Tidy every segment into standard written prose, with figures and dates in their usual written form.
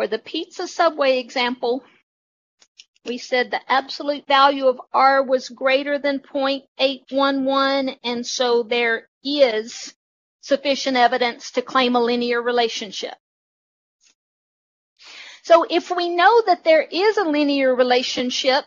For the pizza Subway example, we said the absolute value of R was greater than 0.811, and so there is sufficient evidence to claim a linear relationship. So if we know that there is a linear relationship,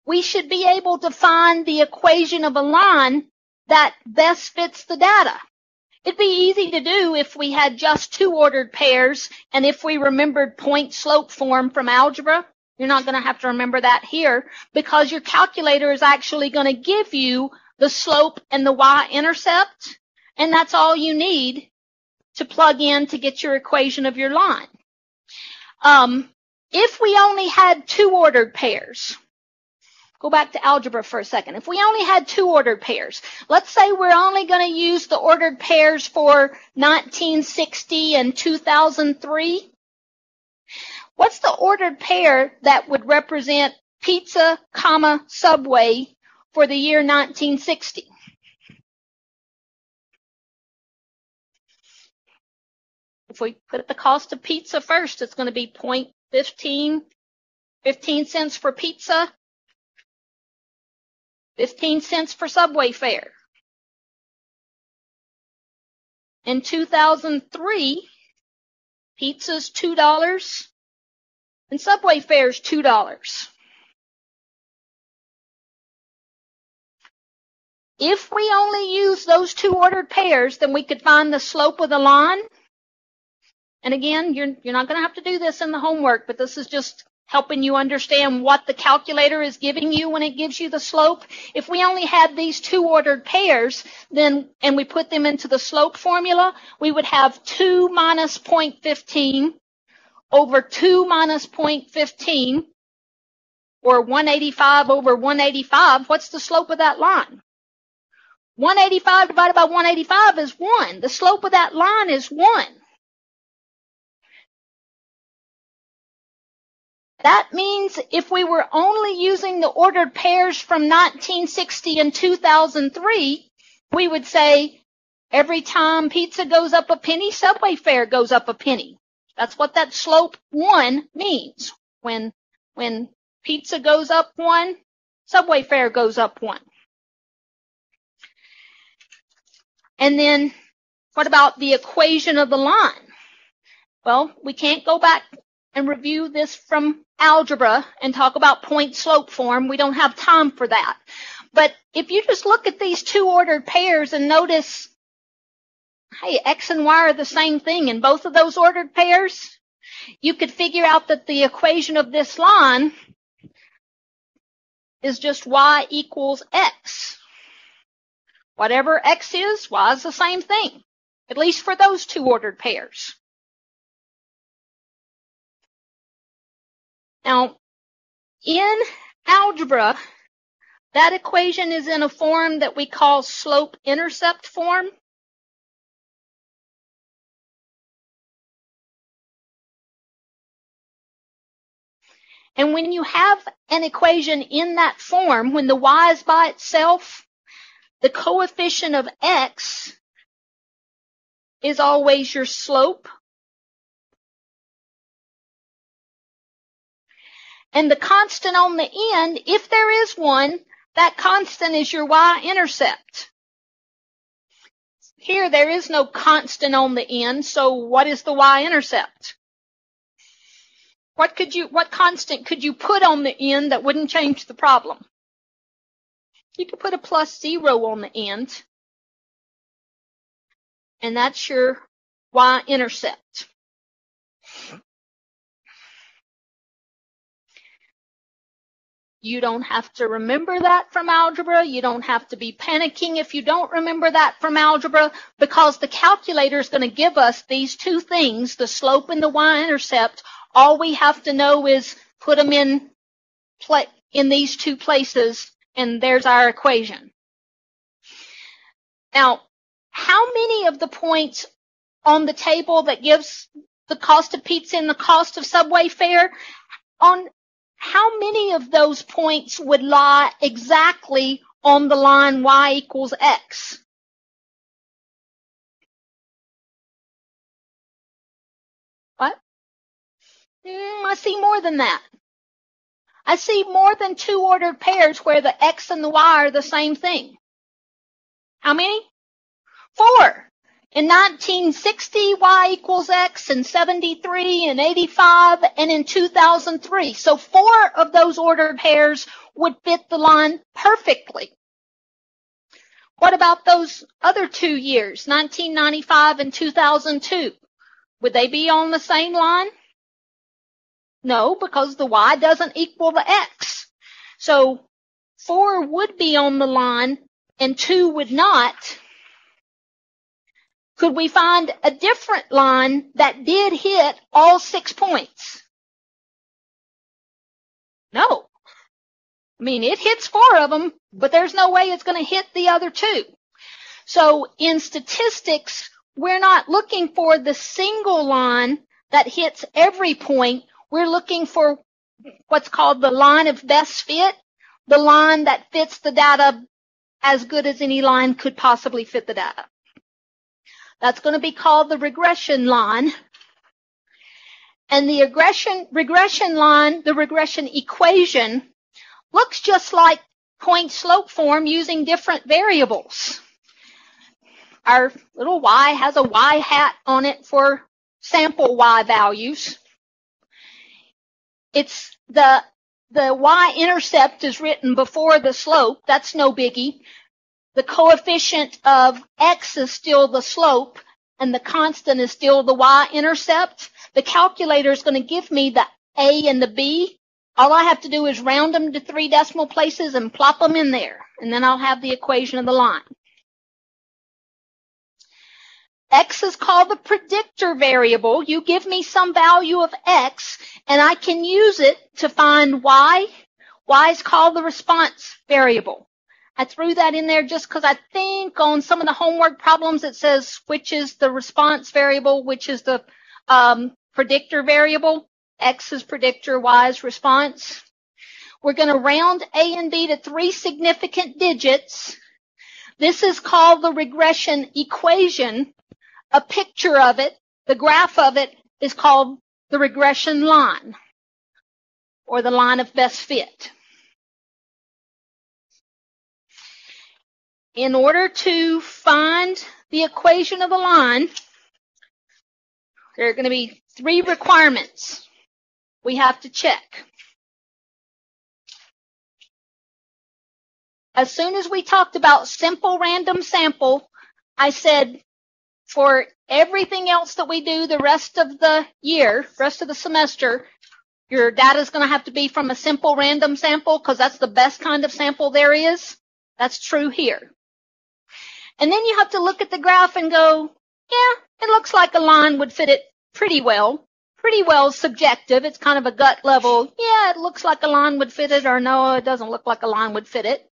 we should be able to find the equation of a line that best fits the data. It'd be easy to do if we had just two ordered pairs and if we remembered point-slope form from algebra. You're not going to have to remember that here because your calculator is actually going to give you the slope and the y-intercept, and that's all you need to plug in to get your equation of your line. If we only had two ordered pairs, go back to algebra for a second. If we only had two ordered pairs, let's say we're only going to use the ordered pairs for 1960 and 2003. What's the ordered pair that would represent pizza, Subway for the year 1960? If we put the cost of pizza first, it's going to be 0.15, 15 cents for pizza, 15 cents for Subway fare. In 2003, pizza's $2 and Subway fare's $2. If we only use those two ordered pairs, then we could find the slope of the line. And again, you're not going to have to do this in the homework, but this is just helping you understand what the calculator is giving you when it gives you the slope. If we only had these two ordered pairs, then, and we put them into the slope formula, we would have 2 minus 0.15 over 2 minus 0.15, or 185 over 185. What's the slope of that line? 185 divided by 185 is 1. The slope of that line is 1. That means if we were only using the ordered pairs from 1960 and 2003, we would say every time pizza goes up a penny, Subway fare goes up a penny. That's what that slope 1 means. When pizza goes up 1, Subway fare goes up 1. And then what about the equation of the line? Well, we can't go back and review this from algebra and talk about point-slope form. We don't have time for that. But if you just look at these two ordered pairs and notice, hey, x and y are the same thing in both of those ordered pairs, you could figure out that the equation of this line is just y equals x. Whatever x is, y is the same thing, at least for those two ordered pairs. Now, in algebra, that equation is in a form that we call slope-intercept form. And when you have an equation in that form, when the y is by itself, the coefficient of x is always your slope. And the constant on the end, if there is one, that constant is your y-intercept. Here, there is no constant on the end, so what is the y-intercept? What constant could you put on the end that wouldn't change the problem? You could put a +0 on the end, and that's your y-intercept. You don't have to remember that from algebra. You don't have to be panicking if you don't remember that from algebra, because the calculator is going to give us these two things, the slope and the y-intercept. All we have to know is put them in these two places, and there's our equation. Now, how many of the points on the table that gives the cost of pizza and the cost of Subway fare, how many of those points would lie exactly on the line y equals x? What? I see more than that. I see more than 2 ordered pairs where the X and the Y are the same thing. How many? 4. In 1960, Y equals X, in 73, in 85, and in 2003. So 4 of those ordered pairs would fit the line perfectly. What about those other 2 years, 1995 and 2002? Would they be on the same line? No, because the Y doesn't equal the X. So 4 would be on the line and 2 would not. Could we find a different line that did hit all 6 points? No. I mean, it hits 4 of them, but there's no way it's going to hit the other 2. So in statistics, we're not looking for the single line that hits every point. We're looking for what's called the line of best fit, the line that fits the data as good as any line could possibly fit the data. That's going to be called the regression line. And the regression line, the regression equation, looks just like point slope form using different variables. Our little y has a y hat on it for sample y values. It's the y-intercept is written before the slope. That's no biggie. The coefficient of x is still the slope, and the constant is still the y-intercept. The calculator is going to give me the a and the b. All I have to do is round them to 3 decimal places and plop them in there, and then I'll have the equation of the line. X is called the predictor variable. You give me some value of x, and I can use it to find y. Y is called the response variable. I threw that in there just because I think on some of the homework problems it says which is the response variable, which is the predictor variable. X is predictor, Y is response. We're going to round A and B to 3 significant digits. This is called the regression equation. A picture of it, the graph of it, is called the regression line, or the line of best fit. In order to find the equation of the line, there are going to be 3 requirements we have to check. As soon as we talked about simple random sample, I said for everything else that we do the rest of the year, rest of the semester, your data is going to have to be from a simple random sample because that's the best kind of sample there is. That's true here. And then you have to look at the graph and go, yeah, it looks like a line would fit it pretty well. Pretty well subjective. It's kind of a gut level. Yeah, it looks like a line would fit it, or no, it doesn't look like a line would fit it.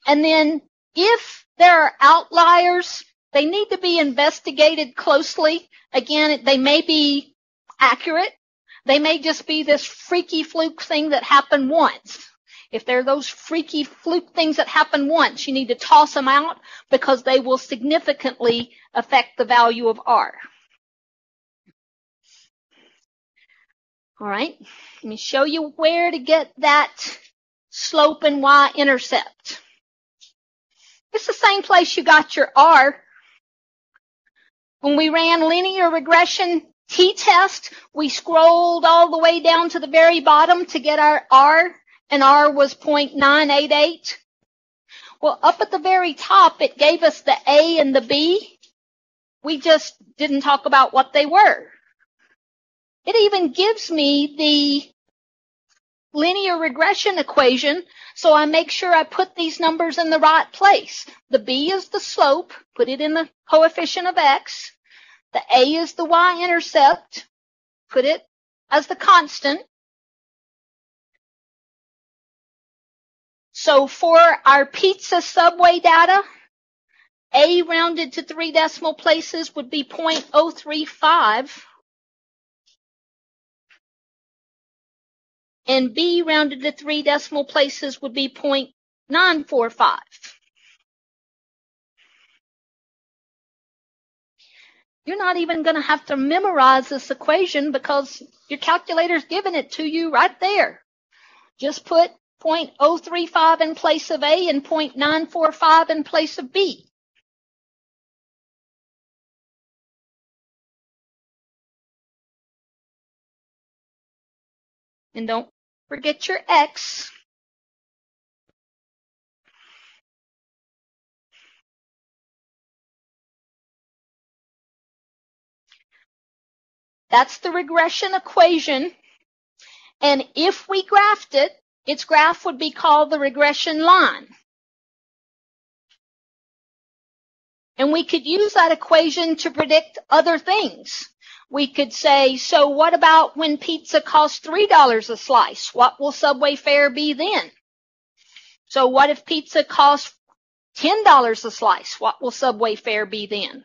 And then if there are outliers, they need to be investigated closely. Again, they may be accurate. They may just be this freaky fluke thing that happened once. If they're those freaky fluke things that happen once, you need to toss them out because they will significantly affect the value of R. All right, let me show you where to get that slope and y-intercept. It's the same place you got your R. When we ran linear regression t-test, we scrolled all the way down to the very bottom to get our R, and R was 0.988. Well, up at the very top, it gave us the A and the B. We just didn't talk about what they were. It even gives me the linear regression equation, so I make sure I put these numbers in the right place. The B is the slope, put it in the coefficient of X. The A is the y-intercept, put it as the constant. So for our pizza Subway data, A rounded to 3 decimal places would be 0.035. And B rounded to 3 decimal places would be 0.945. you're not even going to have to memorize this equation because your calculator's giving it to you right there. Just put 0.035 in place of A and 0.945 in place of B. And don't forget your X. That's the regression equation. And if we graphed it, its graph would be called the regression line. And we could use that equation to predict other things. We could say, so what about when pizza costs $3 a slice? What will Subway fare be then? So what if pizza costs $10 a slice? What will Subway fare be then?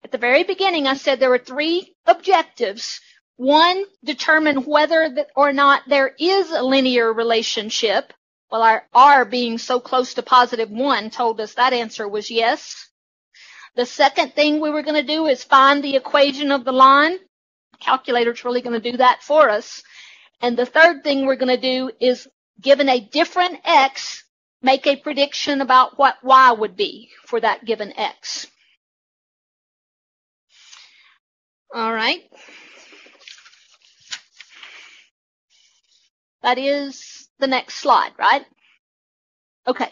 At the very beginning, I said there were 3 objectives. 1, determine whether or not there is a linear relationship. Well, our R being so close to +1 told us that answer was yes. The second thing we were going to do is find the equation of the line. The calculator's really going to do that for us. And the third thing we're going to do is, given a different X, make a prediction about what Y would be for that given X. All right. That is the next slide, right? Okay.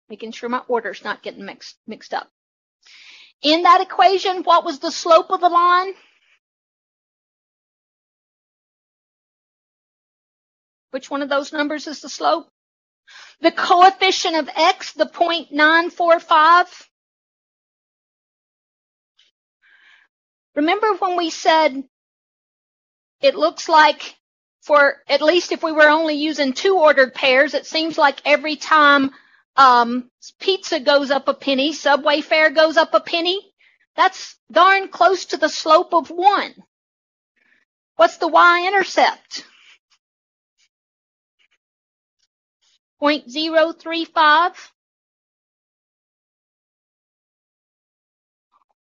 Making sure my order's not getting mixed up. In that equation, what was the slope of the line? Which one of those numbers is the slope? The coefficient of X, the 0.945. Remember when we said it looks like, for at least if we were only using 2 ordered pairs, it seems like every time pizza goes up a penny, Subway fare goes up a penny. That's darn close to the slope of 1. What's the y-intercept? 0.035.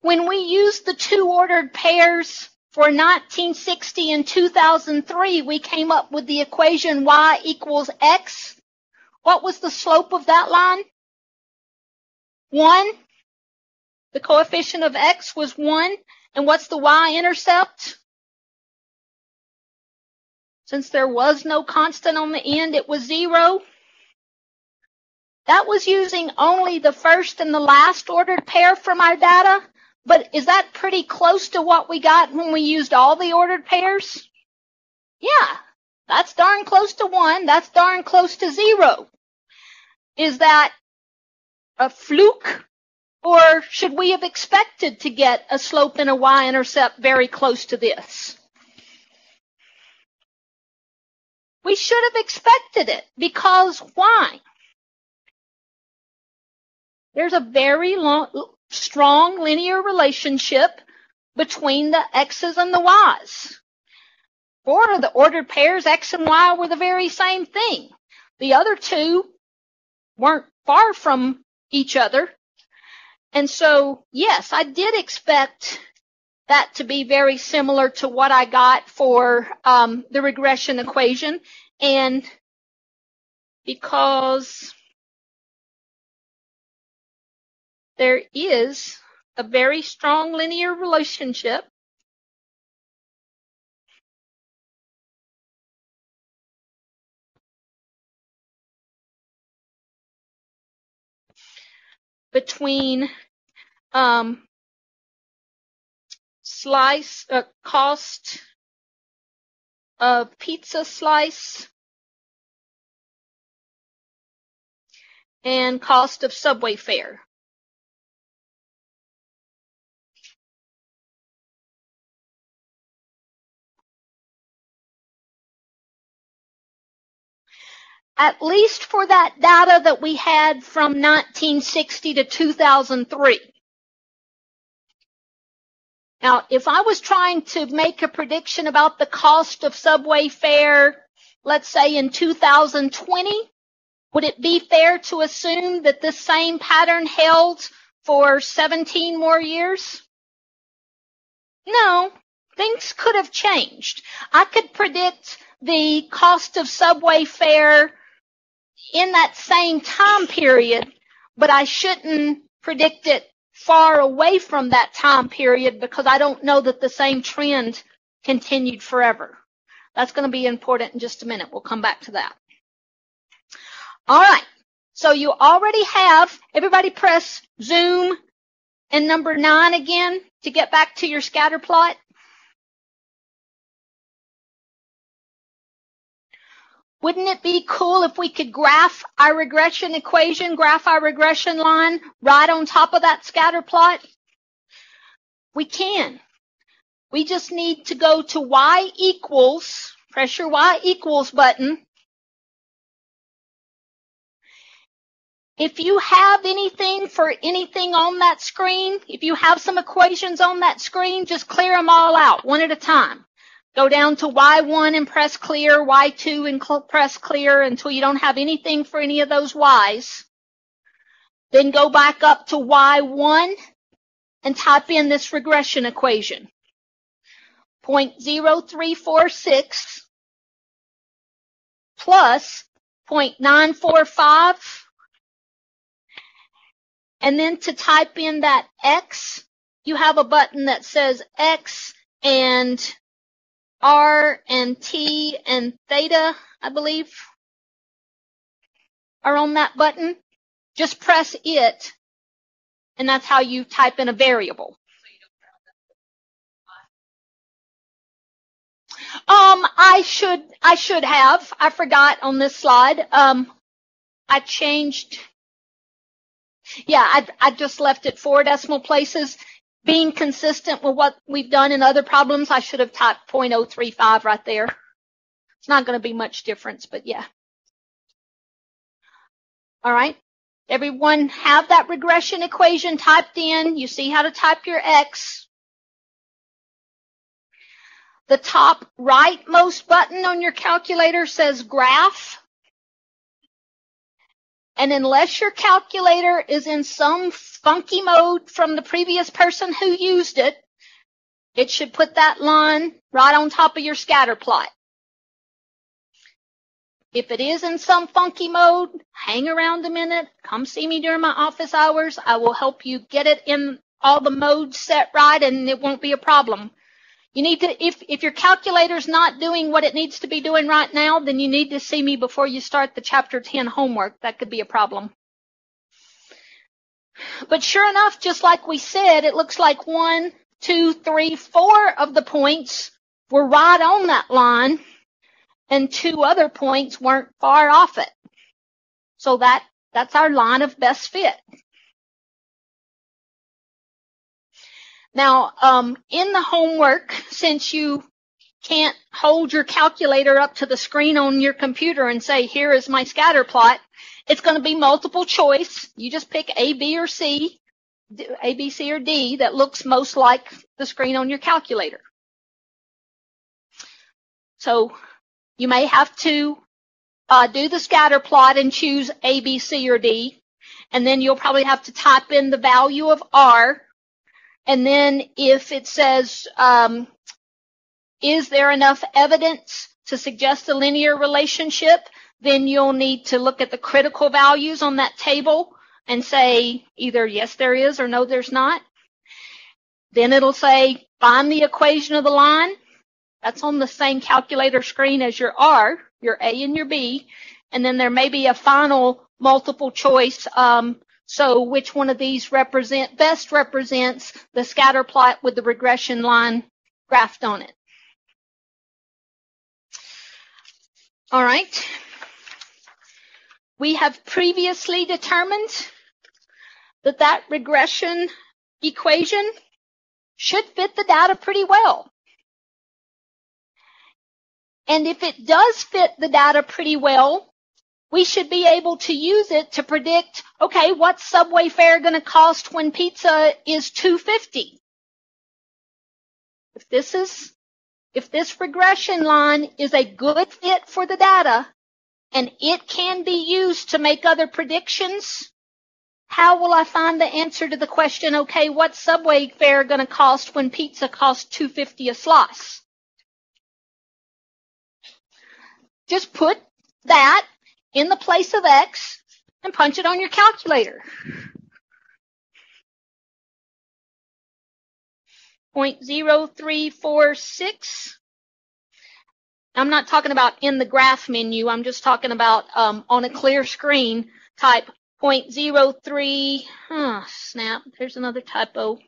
When we used the 2 ordered pairs for 1960 and 2003, we came up with the equation y equals x. What was the slope of that line? 1. The coefficient of x was 1. And what's the y-intercept? Since there was no constant on the end, it was 0. That was using only the first and the last ordered pair from our data. But is that pretty close to what we got when we used all the ordered pairs? Yeah, that's darn close to 1. That's darn close to 0. Is that a fluke? Or should we have expected to get a slope and a y-intercept very close to this? We should have expected it, because why? There's a very strong linear relationship between the x's and the y's. For the ordered pairs, x and y were the very same thing. The other 2 weren't far from each other. And so, yes, I did expect that to be very similar to what I got for the regression equation. And because there is a very strong linear relationship between cost of pizza slice and cost of Subway fare. At least for that data that we had from 1960 to 2003. Now, if I was trying to make a prediction about the cost of Subway fare, let's say in 2020, would it be fair to assume that this same pattern held for 17 more years? No, things could have changed. I could predict the cost of subway fare in that same time period, but I shouldn't predict it far away from that time period because I don't know that the same trend continued forever. That's going to be important in just a minute. We'll come back to that. All right. So you already have, everybody press zoom and number 9 again to get back to your scatter plot. Wouldn't it be cool if we could graph our regression equation, graph our regression line right on top of that scatter plot? We can. We just need to go to y equals, press your y equals button. If you have anything for anything on that screen, if you have some equations on that screen, just clear them all out one at a time. Go down to y1 and press clear, y2 and press clear until you don't have anything for any of those y's. Then go back up to y1 and type in this regression equation. 0.0346 plus 0.945. And then to type in that x, you have a button that says x and R and T and theta, I believe, are on that button. Just press it, and that's how you type in a variable. I should have. I forgot on this slide. I changed. Yeah, I just left it 4 decimal places. Being consistent with what we've done in other problems, I should have typed 0.035 right there. It's not going to be much difference, but yeah. All right. Everyone have that regression equation typed in. You see how to type your X. The top rightmost button on your calculator says graph. And unless your calculator is in some funky mode from the previous person who used it, it should put that line right on top of your scatter plot. If it is in some funky mode, hang around a minute. Come see me during my office hours. I will help you get it in all the modes set right, and it won't be a problem. You need to, if your calculator's not doing what it needs to be doing right now, then you need to see me before you start the Chapter 10 homework. That could be a problem. But sure enough, just like we said, it looks like 1, 2, 3, 4 of the points were right on that line, and 2 other points weren't far off it. So that's our line of best fit. Now, in the homework, since you can't hold your calculator up to the screen on your computer and say, here is my scatter plot, it's going to be multiple choice. You just pick A, B, or C, A, B, C, or D that looks most like the screen on your calculator. So you may have to do the scatter plot and choose A, B, C, or D, and then you'll probably have to type in the value of R. And then if it says, is there enough evidence to suggest a linear relationship, then you'll need to look at the critical values on that table and say either yes, there is, or no, there's not. Then it'll say, find the equation of the line. That's on the same calculator screen as your R, your A and your B. And then there may be a final multiple choice. So which one of these best represents the scatter plot with the regression line graphed on it? All right. We have previously determined that regression equation should fit the data pretty well. And if it does fit the data pretty well, we should be able to use it to predict, okay, what's subway fare going to cost when pizza is $2.50? If this regression line is a good fit for the data and it can be used to make other predictions, how will I find the answer to the question, okay, what's Subway fare going to cost when pizza costs $2.50 a slice? Just put that in the place of X and punch it on your calculator. 0.0346. I'm not talking about in the graph menu. I'm just talking about on a clear screen. Type 0.03. Snap. There's another typo.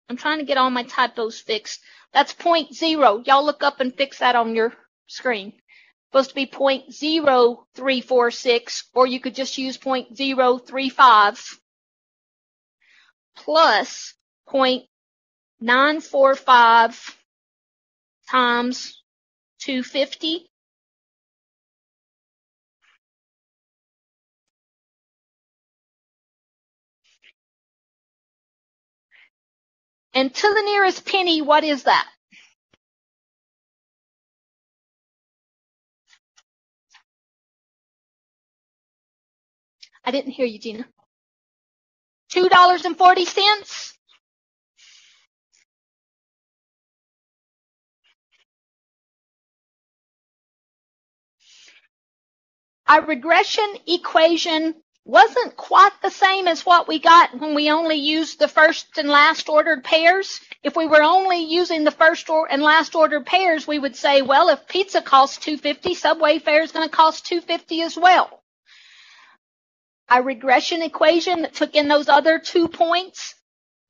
I'm trying to get all my typos fixed. That's 0.0. Y'all look up and fix that on your screen. Supposed to be 0.0346, or you could just use 0.035 plus 0.945 times 250. And to the nearest penny, what is that? I didn't hear you, Gina. $2.40? Our regression equation wasn't quite the same as what we got when we only used the first and last ordered pairs. If we were only using the first and last ordered pairs, we would say, well, if pizza costs $2.50, Subway fare is going to cost $2.50 as well. Our regression equation that took in those other 2 points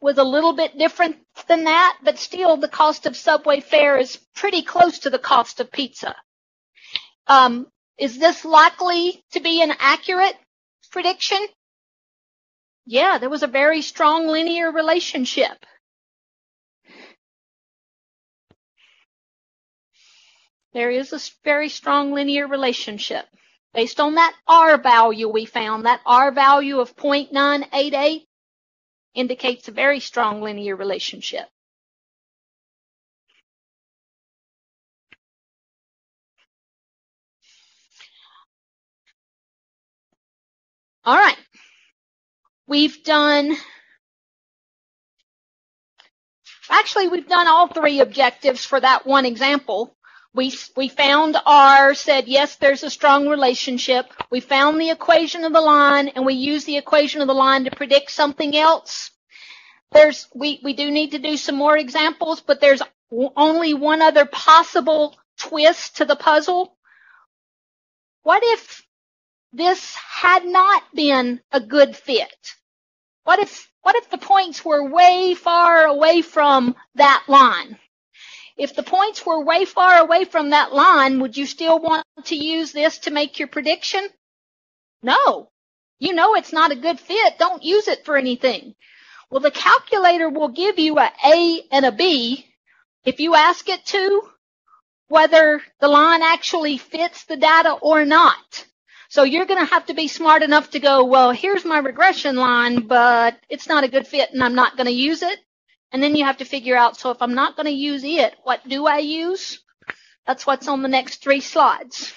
was a little bit different than that, but still the cost of Subway fare is pretty close to the cost of pizza. Is this likely to be an accurate prediction? Yeah, there was a very strong linear relationship. There is a very strong linear relationship. Based on that R value we found, that R value of 0.988 indicates a very strong linear relationship. All right. We've done all 3 objectives for that one example. We found R, said, yes, there's a strong relationship. We found the equation of the line, and we used the equation of the line to predict something else. We do need to do some more examples, but there's only one other possible twist to the puzzle. What if this had not been a good fit? What if the points were way far away from that line? If the points were way far away from that line, would you still want to use this to make your prediction? No. You know it's not a good fit. Don't use it for anything. Well, the calculator will give you an A and a B if you ask it to, whether the line actually fits the data or not. So you're going to have to be smart enough to go, well, here's my regression line, but it's not a good fit and I'm not going to use it. And then you have to figure out, so if I'm not going to use it, what do I use? That's what's on the next 3 slides.